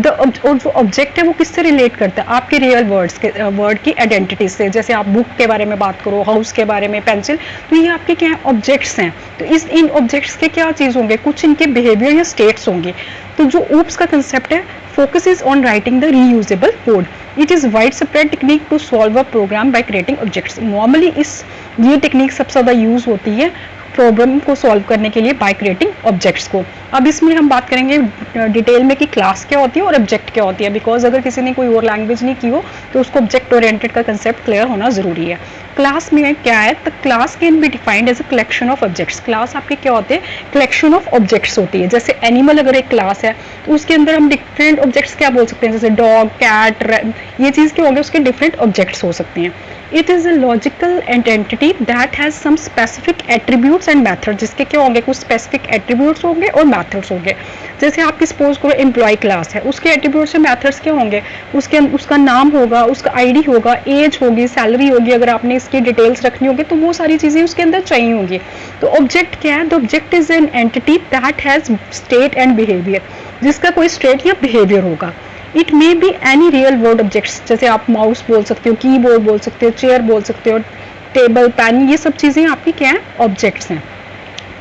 A: और जो ऑब्जेक्ट है वो किससे रिलेट करता है, आपके रियल वर्ड की आइडेंटिटी से। जैसे आप बुक के बारे में बात करो, हाउस के बारे में, पेंसिल, तो ये आपके क्या है, ऑब्जेक्ट्स हैं। तो इन ऑब्जेक्ट्स के क्या चीज़ होंगे, कुछ इनके बिहेवियर या स्टेट्स होंगे। तो जो ऊप्स का कंसेप्ट है focuses on writing the reusable code. It is widespread technique to solve a program by creating objects. Normally ये टेक्निक सबसे ज़्यादा यूज़ होती है प्रॉब्लम को सॉल्व करने के लिए बाय क्रिएटिंग ऑब्जेक्ट्स को। अब इसमें हम बात करेंगे डिटेल में कि क्लास क्या होती है और ऑब्जेक्ट क्या होती है, बिकॉज अगर किसी ने कोई और लैंग्वेज नहीं की हो तो उसको ऑब्जेक्ट ओरिएंटेड का कंसेप्ट क्लियर होना जरूरी है। क्लास में क्या है, तो class can be defined as a collection of objects. Class आपके क्या होते हैं, कलेक्शन ऑफ ऑब्जेक्ट्स होती है। जैसे एनिमल अगर एक क्लास है तो उसके अंदर हम डिफरेंट ऑब्जेक्ट्स क्या बोल सकते हैं, जैसे डॉग, कैट, ये चीज़ क्या होंगे, उसके डिफरेंट ऑब्जेक्ट्स हो सकते हैं। It is a logical entity that has some specific attributes and method, जिसके क्या होंगे, कुछ स्पेसिफिक एट्रीब्यूट्स होंगे और मैथड्स होंगे। जैसे आपकी सपोज करो एम्प्लॉय क्लास है, उसके एट्रीब्यूट्स और मैथड्स क्या होंगे, उसका नाम होगा, उसका आईडी होगा, एज होगी, सैलरी होगी, अगर आपने इसकी डिटेल्स रखनी होगी तो वो सारी चीज़ें उसके अंदर चाहिए होंगी। तो ऑब्जेक्ट क्या है, the object is an entity that has state and behaviour, जिसका कोई स्टेट या बिहेवियर होगा। It may be any real world objects, जैसे आप माउस बोल सकते हो, कीबोर्ड बोल सकते हो, चेयर बोल सकते हो, टेबल, पेन, ये सब चीज़ें आपकी क्या है, ऑब्जेक्ट्स हैं।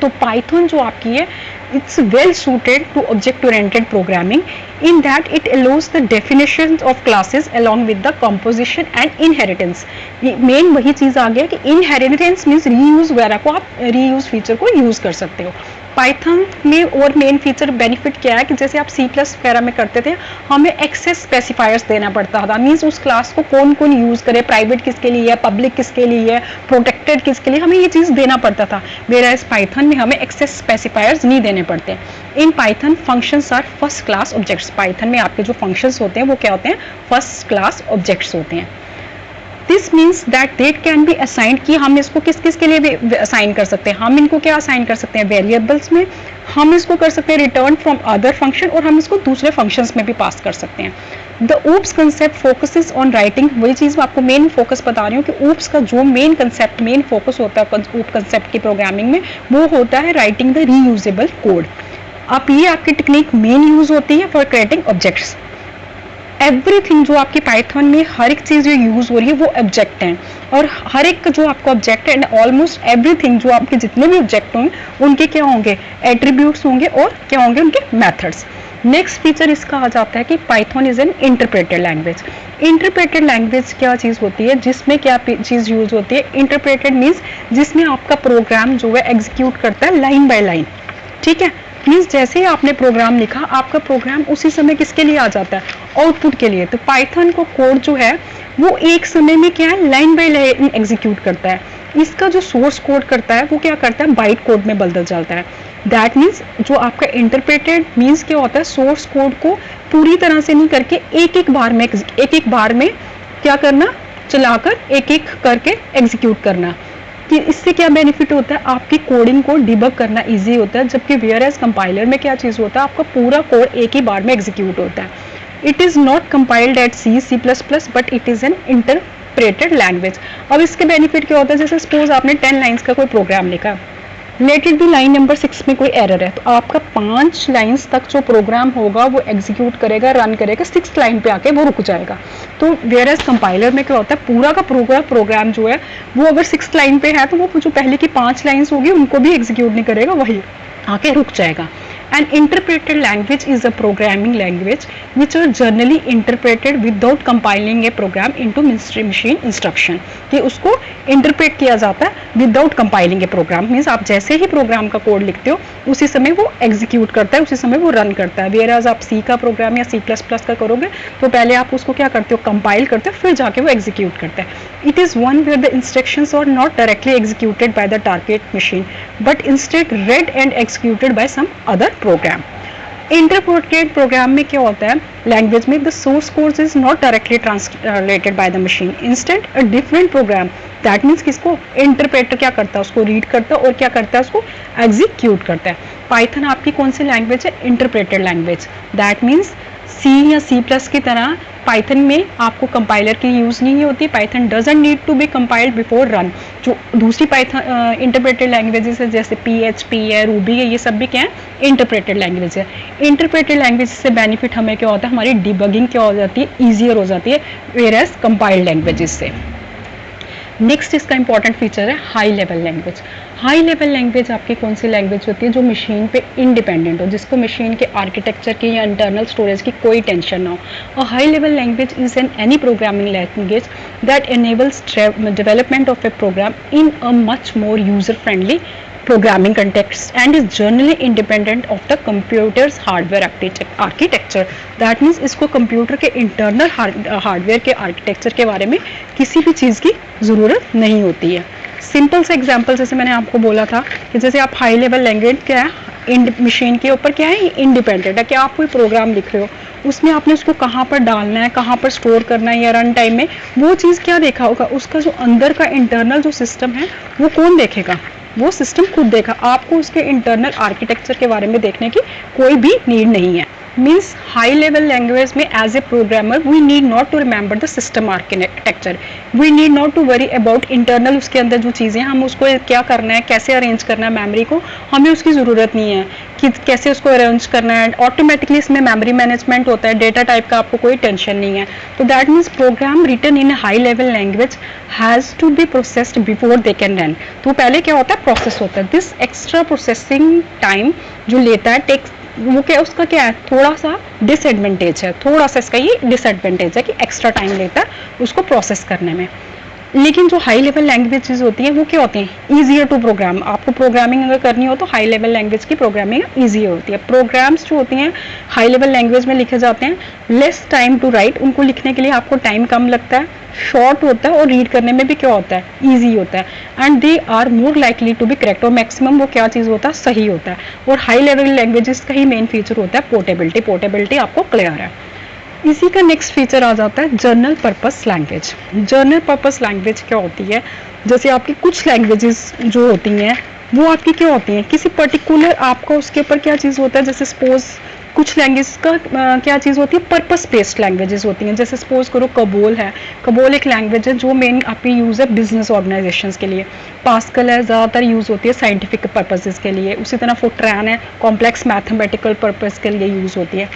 A: तो पाइथन जो आपकी है, it's well suited to object oriented programming in that it allows the definition of classes along with the composition and inheritance. Main वही चीज़ आ गया कि इनहेरिटेंस मीन्स रीयूज वगैरह को आप रीयूज फीचर को यूज़ कर सकते हो। पाइथन में और मेन फीचर बेनिफिट क्या है कि जैसे आप C+ वगैरह में करते थे, हमें एक्सेस स्पेसिफायर्स देना पड़ता था। मीन्स उस क्लास को कौन कौन यूज़ करे, प्राइवेट किसके लिए है, पब्लिक किसके लिए है, प्रोटेक्टेड किसके लिए, हमें ये चीज़ देना पड़ता था। वेयरएज पाइथन में हमें एक्सेस स्पेसिफायर्स नहीं देने पड़ते। In Python functions are first class objects. Python में आपके जो फंक्शंस होते हैं वो क्या होते हैं, फर्स्ट क्लास ऑब्जेक्ट्स होते हैं। This means that date can be assigned, कि हम इसको किस किस के लिए भी असाइन कर सकते हैं। हम इनको क्या असाइन कर सकते हैं, वेरिएबल्स में, हम इसको कर सकते हैं रिटर्न फ्रॉम अदर फंक्शन, और हम इसको दूसरे फंक्शंस में भी पास कर सकते हैं। The oops concept focuses on writing, वही चीज़ मैं आपको मेन फोकस बता रही हूँ कि ऊप्स का जो मेन कंसेप्ट, मेन फोकस होता है ऊप कंसेप्ट की प्रोग्रामिंग में, वो होता है राइटिंग द रीयूजेबल कोड। अब ये आपकी टेक्निक मेन यूज होती है फॉर क्रिएटिंग ऑब्जेक्ट्स। एवरीथिंग जो आपकी पाइथन में हर एक चीज़ जो यूज़ हो रही है वो ऑब्जेक्ट हैं, और हर एक जो आपका ऑब्जेक्ट है, एंड ऑलमोस्ट एवरीथिंग जो आपके जितने भी ऑब्जेक्ट होंगे उनके क्या होंगे, एट्रीब्यूट्स होंगे, और क्या होंगे, उनके मेथड्स। नेक्स्ट फीचर इसका आ जाता है कि Python is an interpreted language. Interpreted language क्या चीज़ होती है, जिसमें क्या चीज़ यूज होती है, इंटरप्रेटेड मीन्स जिसमें आपका प्रोग्राम जो है एग्जीक्यूट करता है लाइन बाय लाइन। ठीक है, मीन्स जैसे ही आपने प्रोग्राम लिखा, आपका प्रोग्राम उसी समय किसके लिए आ जाता है, आउटपुट के लिए। तो पाइथन को कोड जो है वो एक समय में क्या है, लाइन बाय लाइन एग्जीक्यूट करता है। इसका जो सोर्स कोड करता है वो क्या करता है, बाइट कोड में बदल जाता है। दैट मीन्स जो आपका इंटरप्रेटेड मीन्स क्या होता है, सोर्स कोड को पूरी तरह से नहीं करके एक एक बार में क्या करना, चलाकर एक एक करके एग्जीक्यूट करना। कि इससे क्या बेनिफिट होता है, आपकी कोडिंग को डिबग करना इजी होता है, जबकि वेयरएज कंपाइलर में क्या चीज़ होता है, आपका पूरा कोड एक ही बार में एग्जीक्यूट होता है। It is not compiled at C++, but it is an interpreted language. अब इसके बेनिफिट क्या होता है, जैसे सपोज आपने 10 लाइन्स का कोई प्रोग्राम लिखा, लेटेड भी लाइन नंबर 6 में कोई एरर है तो आपका 5 लाइंस तक जो प्रोग्राम होगा वो एग्जीक्यूट करेगा, रन करेगा, 6th लाइन पे आके वो रुक जाएगा। तो वेयर एज कंपाइलर में क्या होता है, पूरा का पूरा प्रोग्राम जो है वो अगर 6th लाइन पे है तो वो जो पहले की 5 लाइंस होगी उनको भी एग्जीक्यूट नहीं करेगा, वही आके रुक जाएगा। An interpreted language is a programming language which are generally interpreted without compiling a program into machine instruction। कि उसको इंटरप्रेट किया जाता है विदाउट कंपाइलिंग ए प्रोग्राम, मीन्स आप जैसे ही प्रोग्राम का कोड लिखते हो उसी समय वो एग्जीक्यूट करता है, उसी समय वो रन करता है। वेयर एज आप सी का प्रोग्राम या C++ का करोगे तो पहले आप उसको क्या करते हो, कंपाइल करते हो, फिर जाके वो एग्जीक्यूट करता है। It is one where the instructions are not directly executed by the target machine but instead read and executed by some other program. Interpreted program में क्या होता है, लैंग्वेज में the source code is not directly translated by the machine, instead a different program. That means किसको interpreter क्या करता है, उसको रीड करता है और क्या करता है, उसको एग्जीक्यूट करता है। पाइथन आपकी कौन सी लैंग्वेज है, इंटरप्रेटेड लैंग्वेज। दैट मीन्स सी या C+ की तरह पाइथन में आपको कंपाइलर की यूज़ नहीं होती। Python doesn't need to be compiled before run. जो दूसरी पाइथन इंटरप्रेटेड लैंग्वेजेस है जैसे PHP है, रूबी है, ये सब भी क्या है, इंटरप्रेटेड लैंग्वेज है। इंटरप्रेटेड लैंग्वेज से बेनिफिट हमें क्या होता है, हमारी डिबगिंग क्या हो जाती है, ईजियर हो जाती है, वेयर एज कंपाइल्ड लैंग्वेजेस से। नेक्स्ट इसका इंपॉर्टेंट फीचर है high level language. High level language आपकी कौन सी लैंग्वेज होती है, जो मशीन पे इंडिपेंडेंट हो, जिसको मशीन के आर्किटेक्चर की या इंटरनल स्टोरेज की कोई टेंशन ना हो। A high level language is an any programming language that enables development of a program in a much more user friendly programming context and is generally independent of the computer's hardware architecture। that means इसको computer के internal hardware के architecture के बारे में किसी भी चीज़ की ज़रूरत नहीं होती है। सिंपल से एग्जांपल जैसे मैंने आपको बोला था कि जैसे आप हाई लेवल लैंग्वेज क्या है, मशीन के ऊपर क्या है, इंडिपेंडेंट है। कि आप कोई प्रोग्राम लिख रहे हो उसमें आपने उसको कहाँ पर डालना है, कहाँ पर स्टोर करना है या रन टाइम में, वो चीज़ क्या देखा होगा, उसका जो अंदर का इंटरनल जो सिस्टम है वो कौन देखेगा, वो सिस्टम खुद देखा। आपको उसके इंटरनल आर्किटेक्चर के बारे में देखने की कोई भी नीड नहीं है। मीन्स हाई लेवल लैंग्वेज में as a programmer we need not to remember the system architecture, we need not to worry about internal उसके अंदर जो चीज़ें हम उसको क्या करना है, कैसे अरेंज करना है मेमोरी को, हमें उसकी ज़रूरत नहीं है कि कैसे उसको अरेंज करना है। ऑटोमेटिकली इसमें मेमोरी मैनेजमेंट होता है, डेटा टाइप का आपको कोई टेंशन नहीं है। तो that means program written in high level language has to be processed before they can run. तो पहले क्या होता है, प्रोसेस होता है। दिस एक्स्ट्रा प्रोसेसिंग टाइम जो लेता है टेक्स, वो क्या उसका क्या है, थोड़ा सा डिसएडवांटेज है, थोड़ा सा इसका ये डिसएडवांटेज है कि एक्स्ट्रा टाइम लेता है उसको प्रोसेस करने में। लेकिन जो हाई लेवल लैंग्वेजेस होती हैं वो क्या होती हैं, ईजियर टू प्रोग्राम। आपको प्रोग्रामिंग अगर करनी हो तो हाई लेवल लैंग्वेज की प्रोग्रामिंग ईजियर होती है। प्रोग्राम्स जो होती हैं हाई लेवल लैंग्वेज में लिखे जाते हैं, लेस टाइम टू राइट, उनको लिखने के लिए आपको टाइम कम लगता है, शॉर्ट होता है और रीड करने में भी क्या होता है, ईजी होता है। And they are more likely to be correct, और मैक्सिमम वो क्या चीज़ होता है, सही होता है। और हाई लेवल लैंग्वेजेस का ही मेन फीचर होता है पोर्टेबिलिटी। पोर्टेबिलिटी आपको क्लियर है। इसी का नेक्स्ट फीचर आ जाता है general purpose language. Journal purpose language क्या होती है, जैसे आपकी कुछ लैंग्वेजेस जो होती हैं वो आपकी क्या होती हैं, किसी पर्टिकुलर आपका उसके ऊपर क्या चीज़ होता है। जैसे सपोज कुछ लैंग्वेज का क्या चीज़ होती है, पर्पस बेस्ड लैंग्वेजेस होती हैं। जैसे सपोज करो कबोल है, कबोल एक लैंग्वेज है जो मेन आपकी यूज़ है बिजनेस ऑर्गेनाइजेशंस के लिए। पास्कल है, ज़्यादातर यूज़ होती है साइंटिफिक पर्पसेस के लिए। उसी तरह फोर्ट्रान है, कॉम्प्लेक्स मैथमेटिकल पर्पस के लिए यूज़ होती है।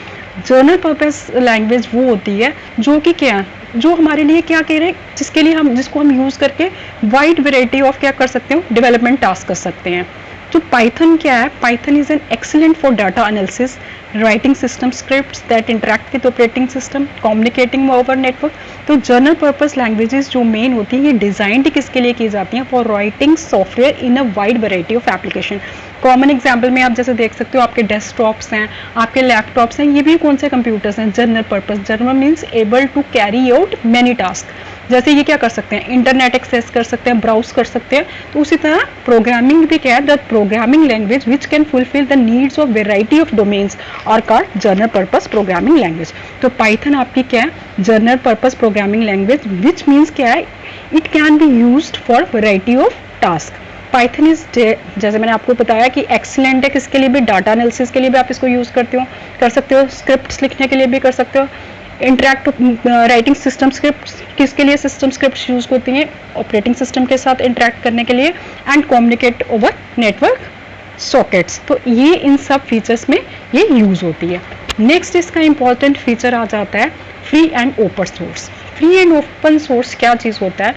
A: जर्नल पर्पस लैंग्वेज वो होती है जो कि क्या, जो हमारे लिए क्या कह रहे हैं, जिसके लिए हम, जिसको हम यूज़ करके वाइड वेराइटी ऑफ क्या कर सकते हो, डेवलपमेंट टास्क कर सकते हैं। तो पाइथन क्या है, Python is an excellent for data analysis, writing system scripts that interact with operating system, communicating over network. तो जर्नल पर्पस लैंग्वेजेस जो मेन होती हैं ये डिज़ाइंड किसके लिए की जाती हैं, for writing software in a wide variety of application. Common example में आप जैसे देख सकते हो, आपके डेस्कटॉप्स हैं, आपके लैपटॉप्स हैं, ये भी कौन से कंप्यूटर्स हैं, general purpose. General means able to carry out many task. जैसे ये क्या कर सकते हैं, इंटरनेट एक्सेस कर सकते हैं, ब्राउज कर सकते हैं। तो उसी तरह प्रोग्रामिंग भी क्या है, the programming language which can fulfill the needs of variety of domains are called general purpose programming language. तो पाइथन आपकी क्या है, general purpose programming language, which means क्या है, it can be used for variety of task. Python is, जैसे मैंने आपको बताया कि एक्सीलेंट है किसके लिए भी, डाटा एनालिसिस के लिए भी आप इसको यूज़ कर सकते हो, स्क्रिप्ट्स लिखने के लिए भी कर सकते हो, इंटरेक्ट राइटिंग सिस्टम स्क्रिप्ट किसके लिए सिस्टम स्क्रिप्ट यूज होती हैं, ऑपरेटिंग सिस्टम के साथ इंटरेक्ट करने के लिए, and communicate over network sockets. तो ये इन सब फीचर्स में ये यूज होती है। नेक्स्ट इसका इंपॉर्टेंट फीचर आ जाता है free and open source. Free and open source क्या चीज़ होता है?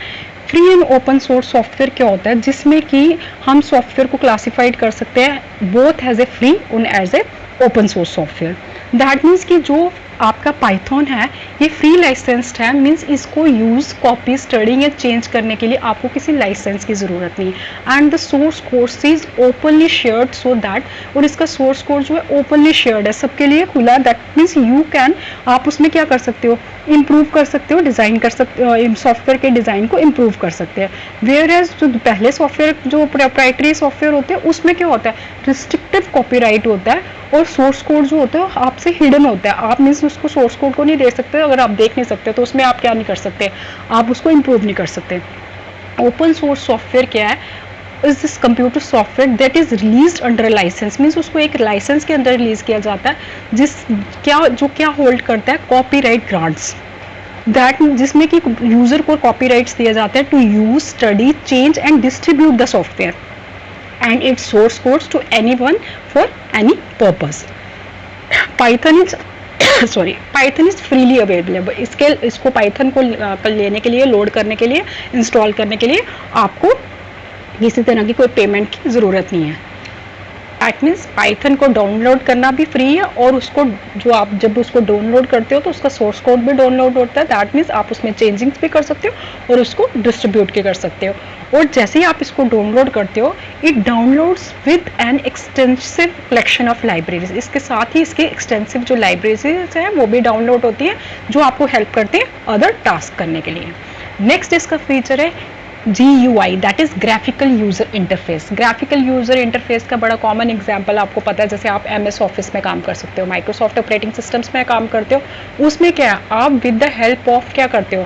A: Free and open source software क्या होता है? जिसमें कि हम सॉफ्टवेयर को क्लासिफाइड कर सकते हैं बोथ एज ए फ्री और as a open source software. That means कि जो आपका पाइथन है ये फ्री लाइसेंस्ड है, मीन्स इसको यूज़ कॉपी स्टडिंग या चेंज करने के लिए आपको किसी लाइसेंस की ज़रूरत नहीं है। And the source code is openly shared so that, और इसका सोर्स कोड जो है ओपनली शेयर्ड है, सबके लिए खुला है। दैट मीन्स यू कैन, आप उसमें क्या कर सकते हो, इम्प्रूव कर सकते हो, डिज़ाइन कर सकते हो, सॉफ्टवेयर के डिज़ाइन को इम्प्रूव कर सकते हैं। वेयर एज जो पहले सॉफ्टवेयर जो प्रोप्राइटरी सॉफ्टवेयर होते हैं उसमें क्या होता है, रिस्ट्रिक्टिव कॉपीराइट होता है, और सोर्स कोड जो होता है आपसे हिडन होता है। आप मीन्स उसको सोर्स कोड को नहीं देख सकते, अगर आप देख नहीं सकते तो उसमें आप क्या नहीं कर सकते, आप उसको इम्प्रूव नहीं कर सकते। ओपन सोर्स सॉफ्टवेयर क्या है? Is this computer software that is release under license, means उसको एक लाइसेंस के अंदर रिलीज किया जाता है, जो क्या होल्ड करता है, कॉपीराइट ग्रांट्स, दैट जिसमें कि यूजर को कॉपीराइट्स दिए जाते हैं to use, study, change and distribute the software and its source codes to anyone for any purpose. Python is Python is freely available. इसको Python को लेने के लिए, लोड करने के लिए, इंस्टॉल करने के लिए आपको किसी तरह की कोई पेमेंट की ज़रूरत नहीं है। दैट मीन्स पाइथन को डाउनलोड करना भी फ्री है, और उसको जो आप जब उसको डाउनलोड करते हो तो उसका सोर्स कोड भी डाउनलोड होता है। दैट मीन्स आप उसमें चेंजिंग्स भी कर सकते हो और उसको डिस्ट्रीब्यूट भी कर सकते हो। और जैसे ही आप इसको डाउनलोड करते हो, it downloads with an extensive collection of libraries. इसके साथ ही इसके एक्सटेंसिव जो लाइब्रेरीज हैं वो भी डाउनलोड होती है, जो आपको हेल्प करते हैं अदर टास्क करने के लिए। नेक्स्ट इसका फीचर है GUI, that is graphical user interface. Graphical user interface का बड़ा कॉमन एग्जांपल आपको पता है, जैसे आप MS ऑफिस में काम कर सकते हो, माइक्रोसॉफ्ट ऑपरेटिंग सिस्टम्स में काम करते हो, उसमें क्या है, आप विद द हेल्प ऑफ क्या करते हो,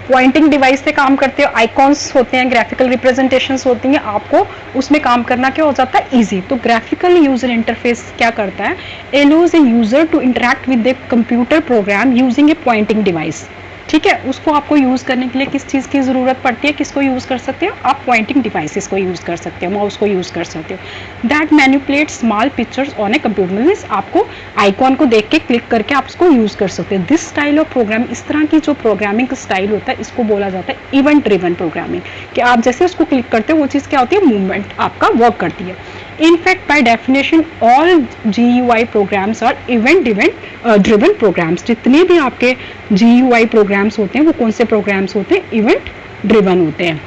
A: पॉइंटिंग डिवाइस से काम करते हो, आइकॉन्स होते हैं, ग्राफिकल रिप्रेजेंटेशंस होती हैं, आपको उसमें काम करना क्या हो जाता है, ईजी। तो ग्राफिकल यूजर इंटरफेस क्या करता है, allows a user to interact with a computer program using a pointing device. ठीक है, उसको आपको यूज़ करने के लिए किस चीज़ की ज़रूरत पड़ती है, किसको यूज़ कर सकते हो आप, पॉइंटिंग डिवाइसेस को यूज़ कर सकते हो, माउस को यूज़ कर सकते हो। That manipulate small pictures on a computer, means आपको आइकॉन को देख के क्लिक करके आप उसको यूज़ कर सकते हो। दिस स्टाइल ऑफ प्रोग्राम, इस तरह की जो प्रोग्रामिंग स्टाइल होता है इसको बोला जाता है इवेंट ड्रिवन प्रोग्रामिंग, कि आप जैसे उसको क्लिक करते हो वो चीज़ क्या होती है, मूवमेंट आपका वर्क करती है। In fact, by definition, all GUI programs are event-driven programs. जितने भी आपके GUI programs होते हैं वो कौन से programs होते हैं, event-driven होते हैं।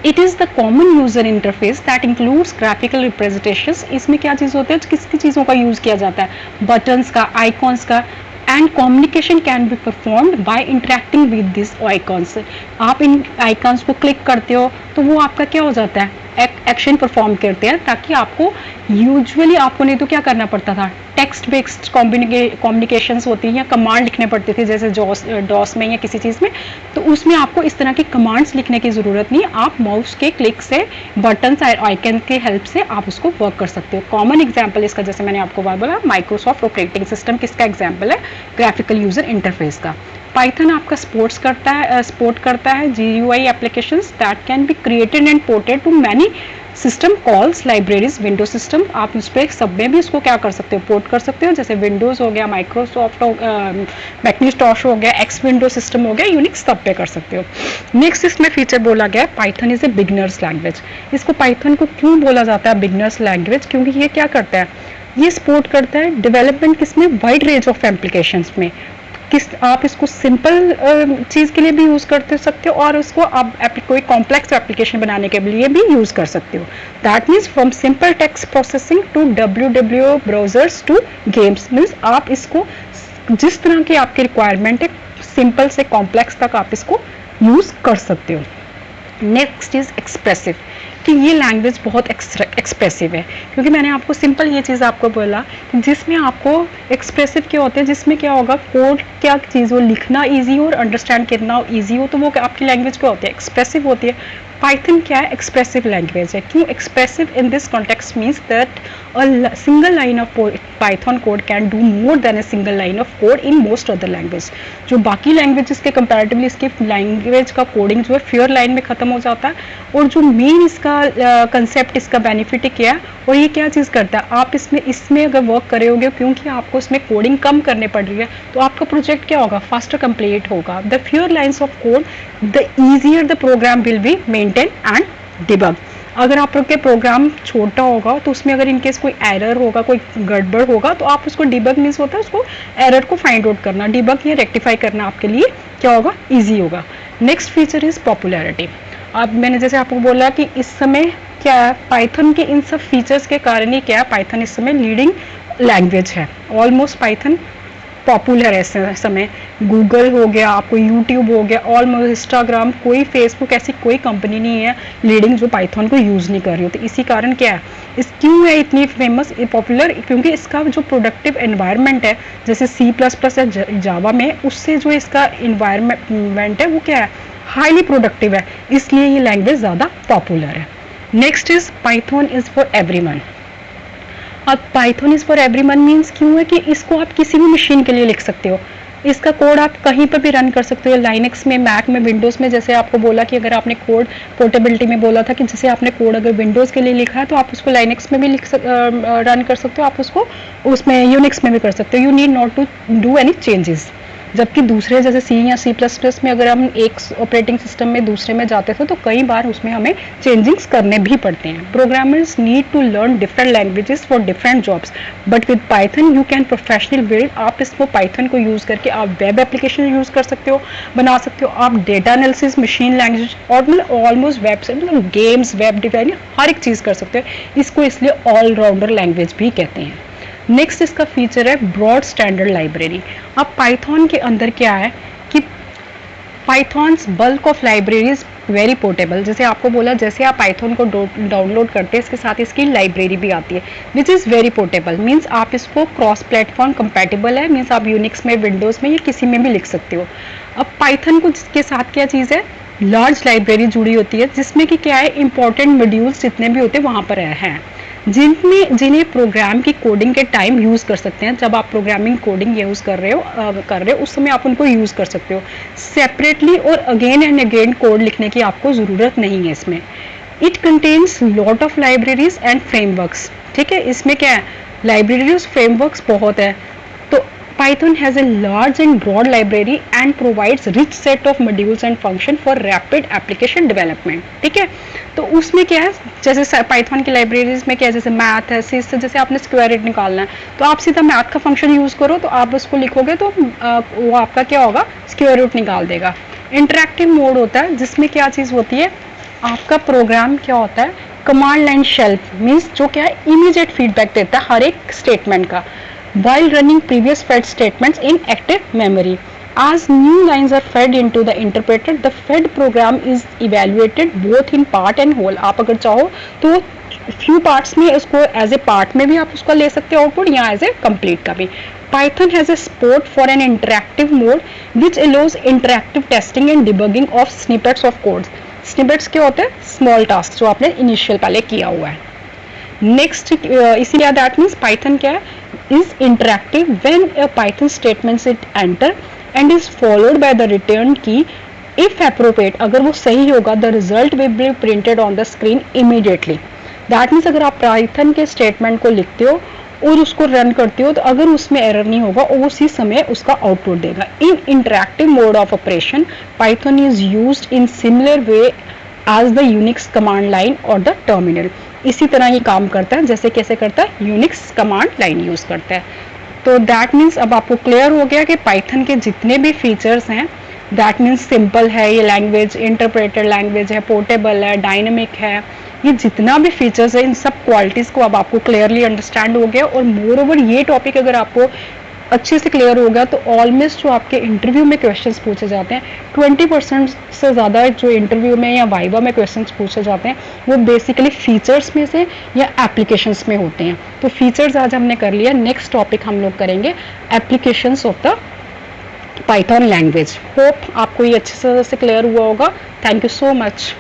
A: It is the common user interface that includes graphical representations. इसमें क्या चीज़ होती है, किसकी चीज़ों का यूज़ किया जाता है, बटन्स का, आइकॉन्स का, and communication can be performed by interacting with this icons. आप इन आइकॉन्स को क्लिक करते हो तो वो आपका क्या हो जाता है, एक्शन परफॉर्म करते हैं, ताकि आपको यूजुअली आपको नहीं तो क्या करना पड़ता था, टेक्स्ट बेस्ड कम्युनिकेशंस होती हैं या कमांड लिखने पड़ते थे, जैसे डॉस में या किसी चीज़ में, तो उसमें आपको इस तरह की कमांड्स लिखने की ज़रूरत नहीं, आप माउस के क्लिक से, बटन आइकन के हेल्प से आप उसको वर्क कर सकते हो। कॉमन एग्जाम्पल इसका, जैसे मैंने आपको बोला, माइक्रोसॉफ्ट ऑपरेटिंग सिस्टम किसका एग्जाम्पल है, ग्राफिकल यूजर इंटरफेस का। पाइथन आपका सपोर्ट करता है GUI applications that can be created and ported to many system calls, libraries, window system. आप उस पर सब में भी इसको क्या कर सकते हो, पोर्ट कर सकते हो, जैसे विंडोज हो गया, माइक्रोसॉफ्ट मैकिन्टॉश हो गया, एक्स विंडो सिस्टम हो गया, यूनिक्स सब पे कर सकते हो। नेक्स्ट इसमें फीचर बोला गया Python is a beginners language. इसको पाइथन को क्यों बोला जाता है बिगनर्स लैंग्वेज, क्योंकि ये क्या करता है, ये सपोर्ट करता है डेवलपमेंट किसमें, वाइड रेंज ऑफ एप्लीकेशंस में। आप इसको सिंपल चीज़ के लिए भी यूज़ कर सकते हो, और इसको आप कोई कॉम्प्लेक्स एप्लीकेशन बनाने के लिए भी यूज़ कर सकते हो। That means from simple text processing to WWW browsers to games, means आप इसको जिस तरह की आपकी रिक्वायरमेंट है, सिंपल से कॉम्प्लेक्स तक आप इसको यूज़ कर सकते हो। नेक्स्ट इज एक्सप्रेसिव, कि ये लैंग्वेज बहुत एक्सप्रेसिव है, क्योंकि मैंने आपको सिंपल ये चीज़ आपको बोला, जिसमें आपको एक्सप्रेसिव क्या होते हैं, जिसमें क्या होगा, कोड क्या चीज़ हो, लिखना इजी हो और अंडरस्टैंड करना इजी हो, तो वो आपकी लैंग्वेज क्या होती है, एक्सप्रेसिव होती है। पाइथन क्या है, एक्सप्रेसिव लैंग्वेज है। क्यों expressive, in this context means that a single line of Python code can do more than a single line of code in most other language. जो बाकी लैंग्वेजेस के कंपैरेटिवली इसकी लैंग्वेज का coding जो है fair line में ख़त्म हो जाता है। और जो मेन इसका कंसेप्ट इसका बेनिफिट क्या है और ये क्या चीज़ करता है, आप इसमें अगर वर्क करे होगे क्योंकि आपको इसमें कोडिंग कम करने पड़ रही है तो आपका प्रोजेक्ट क्या होगा, फास्टर कंप्लीट होगा। The fewer lines of code the easier the program will be maintain and debug. अगर आप लोग के प्रोग्राम छोटा होगा तो उसमें अगर इनकेस कोई एरर होगा, कोई गड़बड़ होगा तो आप उसको डिबग मीन्स होता है उसको एरर को फाइंड आउट करना, डिबग या रेक्टिफाई करना आपके लिए क्या होगा, ईजी होगा। Next feature is popularity. अब मैंने जैसे आपको बोला कि इस समय क्या है, पाइथन के इन सब फीचर्स के कारण ही क्या है, पाइथन इस समय लीडिंग लैंग्वेज है। ऑलमोस्ट पाइथन पॉपुलर है इस समय। गूगल हो गया, आपको यूट्यूब हो गया, ऑलमोस्ट इंस्टाग्राम, कोई फेसबुक, ऐसी कोई कंपनी नहीं है लीडिंग जो पाइथन को यूज़ नहीं कर रही हो। तो इसी कारण क्या है, इस क्यों है इतनी फेमस पॉपुलर, क्योंकि इसका जो प्रोडक्टिव एनवायरनमेंट है जैसे C++ या जावा में, उससे जो इसका इन्वायरमेंट है वो क्या है, हाईली प्रोडक्टिव है, इसलिए ये लैंग्वेज ज़्यादा पॉपुलर है। Next is Python is for everyone. अब Python is for everyone means क्यों है कि इसको आप किसी भी मशीन के लिए लिख सकते हो, इसका कोड आप कहीं पर भी रन कर सकते हो, लाइनक्स में, मैक में, विंडोज़ में। जैसे आपको बोला कि अगर आपने कोड पोर्टेबिलिटी में बोला था कि जैसे आपने कोड अगर विंडोज़ के लिए लिखा है तो आप उसको लाइनक्स में भी रन कर सकते हो, आप उसको उसमें यूनिक्स में भी कर सकते हो। You need not to do any changes. जबकि दूसरे जैसे C या C++ में अगर हम एक ऑपरेटिंग सिस्टम में दूसरे में जाते थे तो कई बार उसमें हमें चेंजिंग्स करने भी पड़ते हैं। Programmers need to learn different languages for different jobs, but with Python you can professional build. आप इसको पाइथन को यूज़ करके आप वेब एप्लीकेशन यूज़ कर सकते हो, बना सकते हो, आप डेटा एनालिसिस, मशीन लैंग्वेज और मतलब ऑलमोस्ट वेबसाइट, मतलब गेम्स, वेब डिजाइनिंग, हर एक चीज़ कर सकते हो। इसको इसलिए ऑलराउंडर लैंग्वेज भी कहते हैं। नेक्स्ट इसका फीचर है ब्रॉड स्टैंडर्ड लाइब्रेरी। अब पाइथन के अंदर क्या है कि pythons bulk of libraries very portable. जैसे आपको बोला, जैसे आप पाइथन को डाउनलोड करते हैं इसके साथ इसकी लाइब्रेरी भी आती है which is very portable. Means आप इसको क्रॉस प्लेटफॉर्म कंपैटिबल है, मीन्स आप यूनिक्स में, विंडोज़ में या किसी में भी लिख सकते हो। अब पाइथन को के साथ क्या चीज़ है, लार्ज लाइब्रेरी जुड़ी होती है जिसमें कि क्या है, इंपॉर्टेंट मॉड्यूल्स जितने भी होते हैं वहाँ पर हैं, जिन्हें प्रोग्राम की कोडिंग के टाइम यूज़ कर सकते हैं। जब आप प्रोग्रामिंग कोडिंग यूज़ कर रहे हो उस समय आप उनको यूज़ कर सकते हो सेपरेटली, और अगेन एंड अगेन कोड लिखने की आपको ज़रूरत नहीं है इसमें। It contains lot of libraries and frameworks. ठीक है, इसमें क्या है, लाइब्रेरीज फ्रेमवर्क्स बहुत है। तो Python has a large and broad library and provides rich set of modules and function for rapid application development। ठीक है, तो उसमें क्या है, जैसे Python की लाइब्रेरीज में क्या है, जैसे मैथ है, सिस, जैसे आपने स्क्वायर रूट निकालना है तो आप सीधा मैथ का फंक्शन यूज़ करो, तो आप उसको लिखोगे तो वो आपका क्या होगा, स्क्वायर रूट निकाल देगा। इंटरेक्टिव मोड होता है जिसमें क्या चीज़ होती है, आपका प्रोग्राम क्या होता है, कमांड लाइन शेल मीन्स जो क्या है, इमीडिएट फीडबैक देता है हर एक स्टेटमेंट का, while running previous fed statements in active memory. As new lines are fed into the interpreter, the fed program is evaluated both in part and whole. आप अगर चाहो तो few parts में उसको as a part में भी आप उसका ले सकते हो आउटपुट, या as a complete का भी। Python has a support for an interactive mode which allows interactive testing and debugging of snippets of codes. Snippets क्या होते हैं, small tasks जो आपने initial पहले किया हुआ है। नेक्स्ट इसीलिए दैट मीन्स पाइथन क्या है, is interactive when a Python statements it enter and is followed by the return की इफ एप्रोप्रिएट। अगर वो सही होगा the result will be printed on the screen immediately. That means अगर आप पाइथन के स्टेटमेंट को लिखते हो और उसको रन करते हो तो अगर उसमें एरर नहीं होगा और उसी समय उसका आउटपुट देगा। In interactive mode of operation Python is used in similar way as the Unix command line और द टर्मिनल। इसी तरह ये काम करता है जैसे कैसे करता है, यूनिक्स कमांड लाइन यूज़ करता है। तो दैट मीन्स अब आपको क्लियर हो गया कि पाइथन के जितने भी फीचर्स हैं, दैट मीन्स सिंपल है ये लैंग्वेज, इंटरप्रेटेड लैंग्वेज है, पोर्टेबल है, डायनेमिक है, ये जितना भी फीचर्स है इन सब क्वालिटीज़ को अब आपको क्लियरली अंडरस्टैंड हो गया। और मोर ओवर ये टॉपिक अगर आपको अच्छे से क्लियर हो गया तो ऑलमोस्ट जो आपके इंटरव्यू में क्वेश्चंस पूछे जाते हैं 20% से ज़्यादा जो इंटरव्यू में या वाइवा में क्वेश्चंस पूछे जाते हैं वो बेसिकली फीचर्स में से या एप्लीकेशंस में होते हैं। तो फीचर्स आज हमने कर लिया, नेक्स्ट टॉपिक हम लोग करेंगे applications of the Python language. Hope आपको ये अच्छे से क्लियर हुआ होगा। Thank you so much.